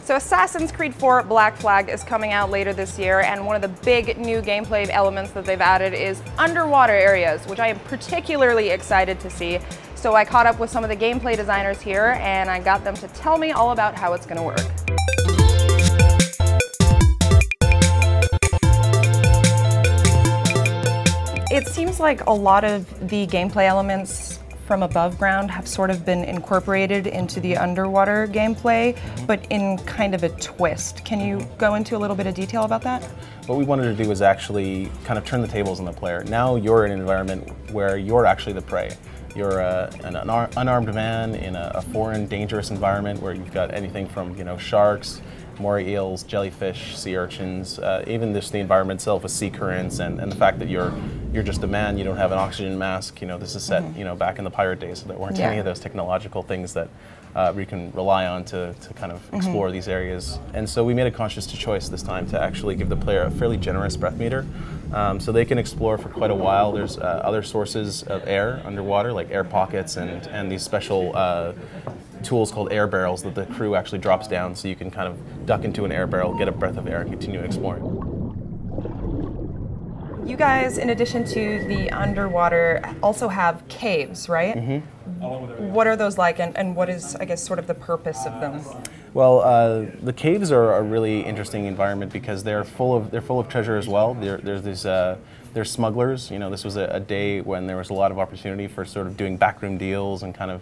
So Assassin's Creed 4 Black Flag is coming out later this year, and one of the big new gameplay elements that they've added is underwater areas, which I am particularly excited to see. So I caught up with some of the gameplay designers here, and I got them to tell me all about how it's going to work. It seems like a lot of the gameplay elements from above ground have sort of been incorporated into the underwater gameplay, but in kind of a twist. Can you go into a little bit of detail about that? What we wanted to do was actually kind of turn the tables on the player. Now you're in an environment where you're actually the prey. You're an unarmed man in a foreign, dangerous environment where you've got anything from, you know, sharks, moray eels, jellyfish, sea urchins, even just the environment itself with sea currents, and the fact that you're just a man, you don't have an oxygen mask. You know, this is set, you know, back in the pirate days, so there weren't any of those technological things that we can rely on to kind of explore these areas. And so we made a conscious choice this time to actually give the player a fairly generous breath meter, so they can explore for quite a while. There's other sources of air underwater, like air pockets and these special tools called air barrels that the crew actually drops down, so you can kind of duck into an air barrel, get a breath of air, and continue exploring. You guys, in addition to the underwater, also have caves, right? What are those like, and what is, I guess, sort of the purpose of them? Well, the caves are a really interesting environment because they're full of treasure as well. There's smugglers. You know, this was a day when there was a lot of opportunity for sort of doing backroom deals and kind of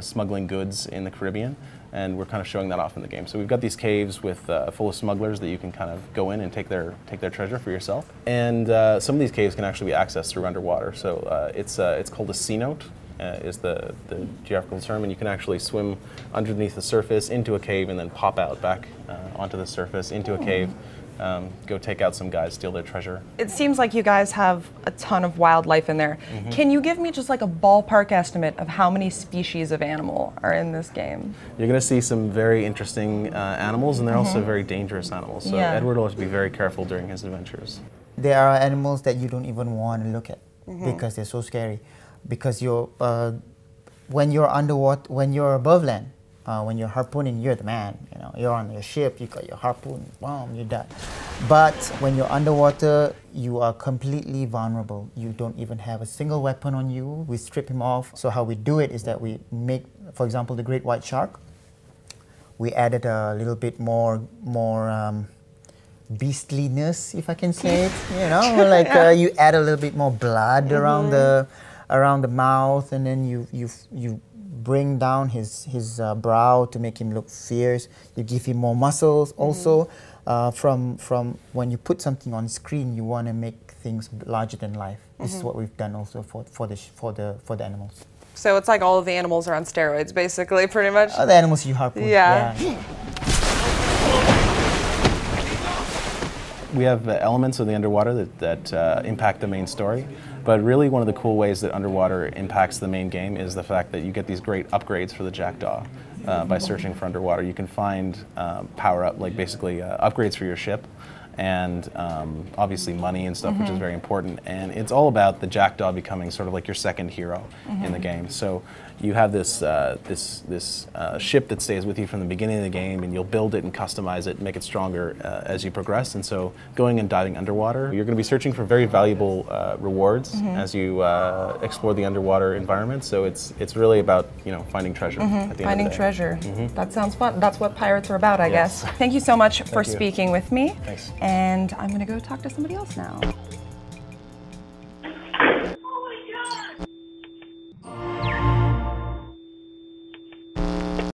smuggling goods in the Caribbean, and we're kind of showing that off in the game. So we've got these caves with full of smugglers that you can kind of go in and take their treasure for yourself. And some of these caves can actually be accessed through underwater. So it's called a cenote. Is the geographical term, and you can actually swim underneath the surface into a cave and then pop out back onto the surface into a cave, go take out some guys, steal their treasure. It seems like you guys have a ton of wildlife in there. Can you give me just like a ballpark estimate of how many species of animal are in this game? You're going to see some very interesting animals, and they're also very dangerous animals, so Edward will have to be very careful during his adventures. There are animals that you don't even want to look at because they're so scary. Because when you're underwater, when you're above land, when you're harpooning, you're the man. You know, you're on your ship, you got your harpoon, boom, you're done. But when you're underwater, you are completely vulnerable. You don't even have a single weapon on you. We strip him off. So how we do it is that we make, for example, the great white shark. We added a little bit more beastliness, if I can say it. You know, like you add a little bit more blood around the mouth, and then you bring down his brow to make him look fierce. You give him more muscles. Also, from when you put something on screen, you want to make things larger than life. This is what we've done also for the animals. So it's like all of the animals are on steroids, basically, pretty much. The animals you harpoon. Yeah. We have elements of the underwater that impact the main story, but really one of the cool ways that underwater impacts the main game is the fact that you get these great upgrades for the Jackdaw by searching for underwater. You can find power-up, like basically upgrades for your ship, and obviously money and stuff, which is very important. And it's all about the Jackdaw becoming sort of like your second hero in the game. So you have this ship that stays with you from the beginning of the game, and you'll build it and customize it and make it stronger as you progress. And so going and diving underwater, you're going to be searching for very valuable rewards as you explore the underwater environment. So it's really about, you know, finding treasure at the end of the day. Finding treasure. That sounds fun. That's what pirates are about, I guess. Thank you so much for speaking with me. Thanks. And I'm going to go talk to somebody else now.